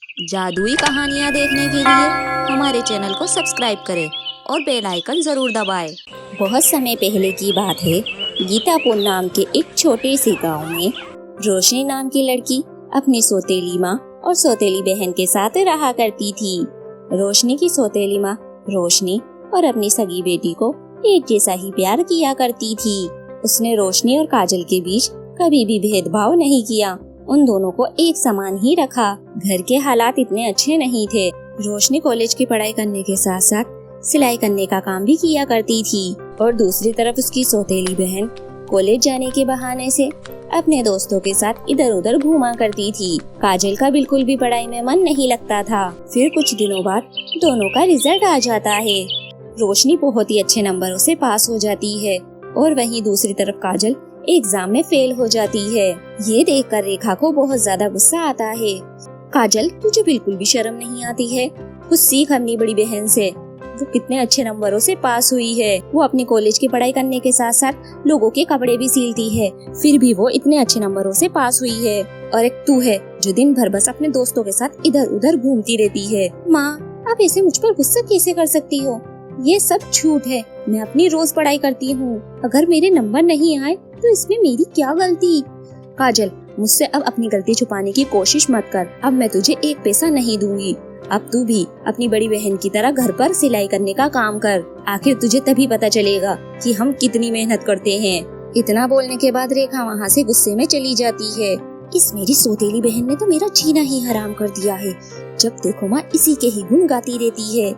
जादुई कहानियाँ देखने के लिए हमारे चैनल को सब्सक्राइब करें और बेल आइकन जरूर दबाएं। बहुत समय पहले की बात है। गीतापुर नाम के एक छोटे से गांव में रोशनी नाम की लड़की अपनी सौतेली माँ और सौतेली बहन के साथ रहा करती थी। रोशनी की सौतेली माँ रोशनी और अपनी सगी बेटी को एक जैसा ही प्यार किया करती थी। उसने रोशनी और काजल के बीच कभी भी भेदभाव नहीं किया, उन दोनों को एक समान ही रखा। घर के हालात इतने अच्छे नहीं थे। रोशनी कॉलेज की पढ़ाई करने के साथ साथ सिलाई करने का काम भी किया करती थी और दूसरी तरफ उसकी सौतेली बहन कॉलेज जाने के बहाने से अपने दोस्तों के साथ इधर उधर घूमा करती थी। काजल का बिल्कुल भी पढ़ाई में मन नहीं लगता था। फिर कुछ दिनों बाद दोनों का रिजल्ट आ जाता है। रोशनी बहुत ही अच्छे नंबरों से पास हो जाती है और वहीं दूसरी तरफ काजल एग्जाम में फेल हो जाती है। ये देखकर रेखा को बहुत ज्यादा गुस्सा आता है। काजल, तुझे बिल्कुल भी शर्म नहीं आती है? कुछ सीख अपनी बड़ी बहन से। वो कितने अच्छे नंबरों से पास हुई है। वो अपनी कॉलेज की पढ़ाई करने के साथ साथ लोगों के कपड़े भी सिलती है, फिर भी वो इतने अच्छे नंबरों से पास हुई है। और एक तू है जो दिन भर बस अपने दोस्तों के साथ इधर उधर घूमती रहती है। माँ, आप ऐसे मुझ पर गुस्सा कैसे कर सकती हो? ये सब झूठ है। मैं अपनी रोज पढ़ाई करती हूँ। अगर मेरे नंबर नहीं आए तो इसमें मेरी क्या गलती? काजल, मुझसे अब अपनी गलती छुपाने की कोशिश मत कर। अब मैं तुझे एक पैसा नहीं दूंगी। अब तू भी अपनी बड़ी बहन की तरह घर पर सिलाई करने का काम कर। आखिर तुझे तभी पता चलेगा कि हम कितनी मेहनत करते हैं। इतना बोलने के बाद रेखा वहाँ से गुस्से में चली जाती है। इस मेरी सौतेली बहन ने तो मेरा जीना ही हराम कर दिया है। जब देखो माँ इसी के ही गुण गाती रहती है।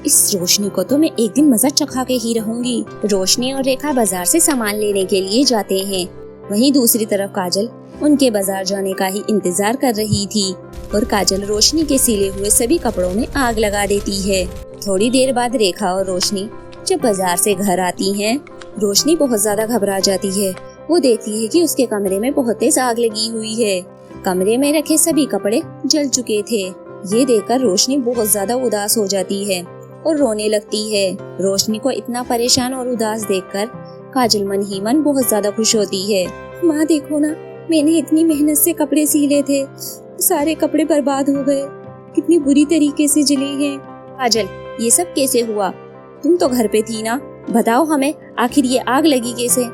इस रोशनी को तो मैं एक दिन मजा चखा के ही रहूंगी। रोशनी और रेखा बाजार से सामान लेने के लिए जाते हैं। वहीं दूसरी तरफ काजल उनके बाजार जाने का ही इंतजार कर रही थी और काजल रोशनी के सिले हुए सभी कपड़ों में आग लगा देती है। थोड़ी देर बाद रेखा और रोशनी जब बाजार से घर आती हैं, रोशनी बहुत ज्यादा घबरा जाती है। वो देखती है कि उसके कमरे में बहुत तेज आग लगी हुई है। कमरे में रखे सभी कपड़े जल चुके थे। ये देखकर रोशनी बहुत ज्यादा उदास हो जाती है और रोने लगती है। रोशनी को इतना परेशान और उदास देखकर काजल मन ही मन बहुत ज्यादा खुश होती है। माँ देखो ना, मैंने इतनी मेहनत से कपड़े सिले थे, सारे कपड़े बर्बाद हो गए, कितनी बुरी तरीके से जले हैं। काजल, ये सब कैसे हुआ? तुम तो घर पे थी ना, बताओ हमें आखिर ये आग लगी कैसे?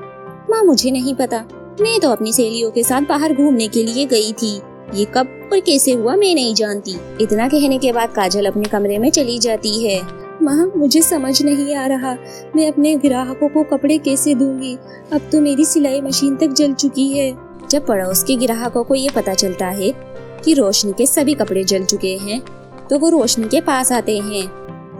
माँ मुझे नहीं पता, मैं तो अपनी सहेलियों के साथ बाहर घूमने के लिए गई थी। ये कब और कैसे हुआ मैं नहीं जानती। इतना कहने के बाद काजल अपने कमरे में चली जाती है। माँ मुझे समझ नहीं आ रहा, मैं अपने ग्राहकों को कपड़े कैसे दूंगी? अब तो मेरी सिलाई मशीन तक जल चुकी है। जब पड़ोस के ग्राहकों को ये पता चलता है कि रोशनी के सभी कपड़े जल चुके हैं तो वो रोशनी के पास आते हैं।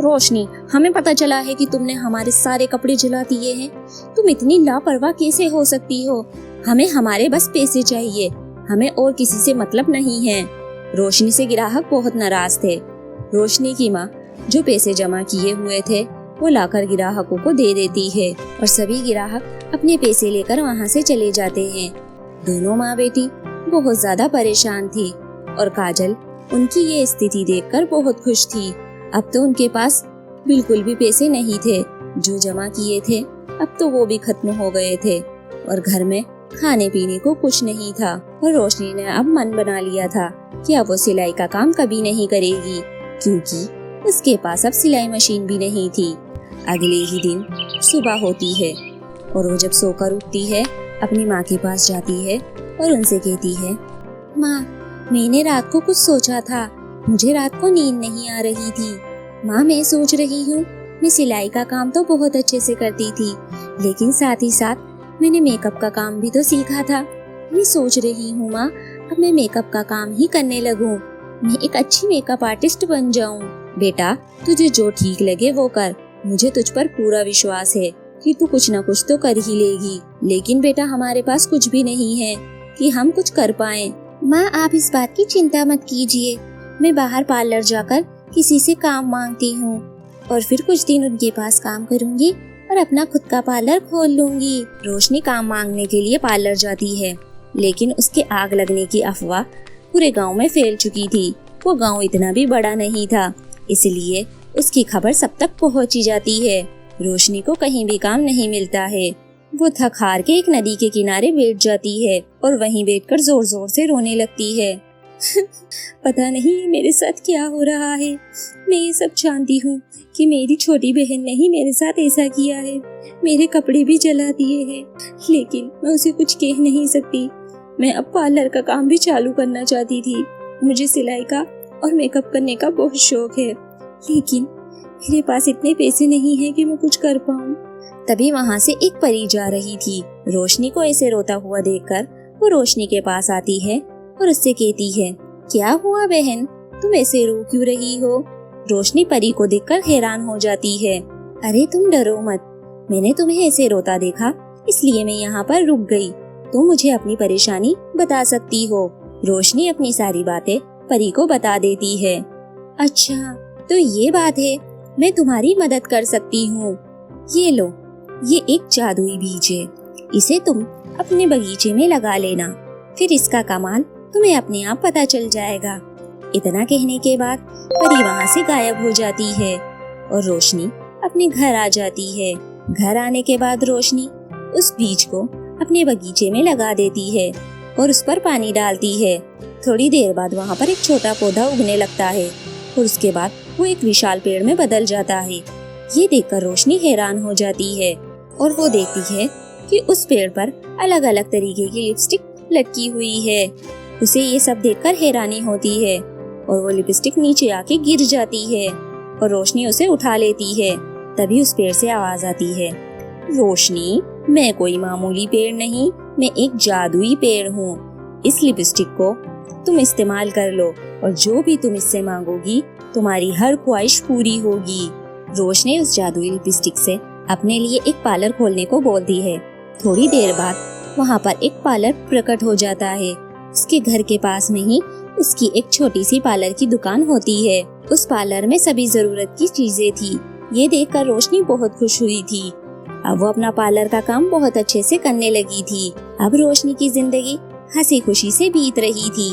रोशनी, हमें पता चला है कि तुमने हमारे सारे कपड़े जला दिए हैं। तुम इतनी लापरवाह कैसे हो सकती हो? हमें हमारे बस पैसे चाहिए, हमें और किसी से मतलब नहीं है। रोशनी से ग्राहक बहुत नाराज थे। रोशनी की माँ जो पैसे जमा किए हुए थे वो लाकर ग्राहकों को दे देती है और सभी ग्राहक अपने पैसे लेकर वहाँ से चले जाते हैं। दोनों माँ बेटी बहुत ज्यादा परेशान थी और काजल उनकी ये स्थिति देखकर बहुत खुश थी। अब तो उनके पास बिल्कुल भी पैसे नहीं थे। जो जमा किए थे अब तो वो भी खत्म हो गए थे और घर में खाने पीने को कुछ नहीं था। और रोशनी ने अब मन बना लिया था कि अब वो सिलाई का काम कभी नहीं करेगी, क्योंकि उसके पास अब सिलाई मशीन भी नहीं थी। अगले ही दिन सुबह होती है और वो जब सोकर उठती है अपनी माँ के पास जाती है और उनसे कहती है, माँ मैंने रात को कुछ सोचा था, मुझे रात को नींद नहीं आ रही थी। माँ मैं सोच रही हूँ, मैं सिलाई का काम तो बहुत अच्छे से करती थी, लेकिन साथ ही साथ मैंने मेकअप का काम भी तो सीखा था। मैं सोच रही हूँ माँ, अब मैं मेकअप का काम ही करने लगूँ, मैं एक अच्छी मेकअप आर्टिस्ट बन जाऊँ। बेटा तुझे जो ठीक लगे वो कर, मुझे तुझ पर पूरा विश्वास है कि तू कुछ न कुछ तो कर ही लेगी। लेकिन बेटा हमारे पास कुछ भी नहीं है कि हम कुछ कर पाएं। माँ आप इस बात की चिंता मत कीजिए, मैं बाहर पार्लर जाकर किसी से काम मांगती हूँ और फिर कुछ दिन उनके पास काम करूँगी और अपना खुद का पार्लर खोल लूँगी। रोशनी काम मांगने के लिए पार्लर जाती है, लेकिन उसके आग लगने की अफवाह पूरे गाँव में फैल चुकी थी। वो गाँव इतना भी बड़ा नहीं था, इसलिए उसकी खबर सब तक पहुँची जाती है। रोशनी को कहीं भी काम नहीं मिलता है। वो थक हार के एक नदी के किनारे बैठ जाती है और वहीं बैठकर जोर जोर से रोने लगती है। पता नहीं मेरे साथ क्या हो रहा है। मैं ये सब जानती हूँ कि मेरी छोटी बहन ने ही मेरे साथ ऐसा किया है। मेरे कपड़े भी जला दिए हैं, लेकिन मैं उसे कुछ कह नहीं सकती। मैं अब पार्लर का काम भी चालू करना चाहती थी। मुझे सिलाई का और मेकअप करने का बहुत शौक है, लेकिन मेरे पास इतने पैसे नहीं हैं कि मैं कुछ कर पाऊँ। तभी वहाँ से एक परी जा रही थी। रोशनी को ऐसे रोता हुआ देखकर वो रोशनी के पास आती है और उससे कहती है, क्या हुआ बहन, तुम ऐसे रो क्यों रही हो? रोशनी परी को देखकर हैरान हो जाती है। अरे तुम डरो मत, मैंने तुम्हें ऐसे रोता देखा इसलिए मैं यहाँ पर रुक गई। तुम मुझे अपनी परेशानी बता सकती हो। रोशनी अपनी सारी बातें परी को बता देती है। अच्छा तो ये बात है, मैं तुम्हारी मदद कर सकती हूँ। ये लो, ये एक जादुई बीज है, इसे तुम अपने बगीचे में लगा लेना, फिर इसका कमाल तुम्हें अपने आप पता चल जाएगा। इतना कहने के बाद परी वहाँ से गायब हो जाती है और रोशनी अपने घर आ जाती है। घर आने के बाद रोशनी उस बीज को अपने बगीचे में लगा देती है और उस पर पानी डालती है। थोड़ी देर बाद वहाँ पर एक छोटा पौधा उगने लगता है और उसके बाद वो एक विशाल पेड़ में बदल जाता है। ये देखकर रोशनी हैरान हो जाती है और वो देखती है कि उस पेड़ पर अलग अलग तरीके की लिपस्टिक लटकी हुई है। उसे ये सब देखकर हैरानी होती है और वो लिपस्टिक नीचे आके गिर जाती है और रोशनी उसे उठा लेती है। तभी उस पेड़ से आवाज आती है, रोशनी, मैं कोई मामूली पेड़ नहीं, मैं एक जादुई पेड़ हूँ। इस लिपस्टिक को तुम इस्तेमाल कर लो और जो भी तुम इससे मांगोगी तुम्हारी हर ख्वाहिश पूरी होगी। रोशनी उस जादुई लिपस्टिक से अपने लिए एक पार्लर खोलने को बोलती है। थोड़ी देर बाद वहाँ पर एक पार्लर प्रकट हो जाता है। उसके घर के पास में ही उसकी एक छोटी सी पार्लर की दुकान होती है। उस पार्लर में सभी जरूरत की चीजें थी। ये देखकर रोशनी बहुत खुश हुई थी। अब वो अपना पार्लर का काम बहुत अच्छे से करने लगी थी। अब रोशनी की जिंदगी हंसी खुशी से बीत रही थी।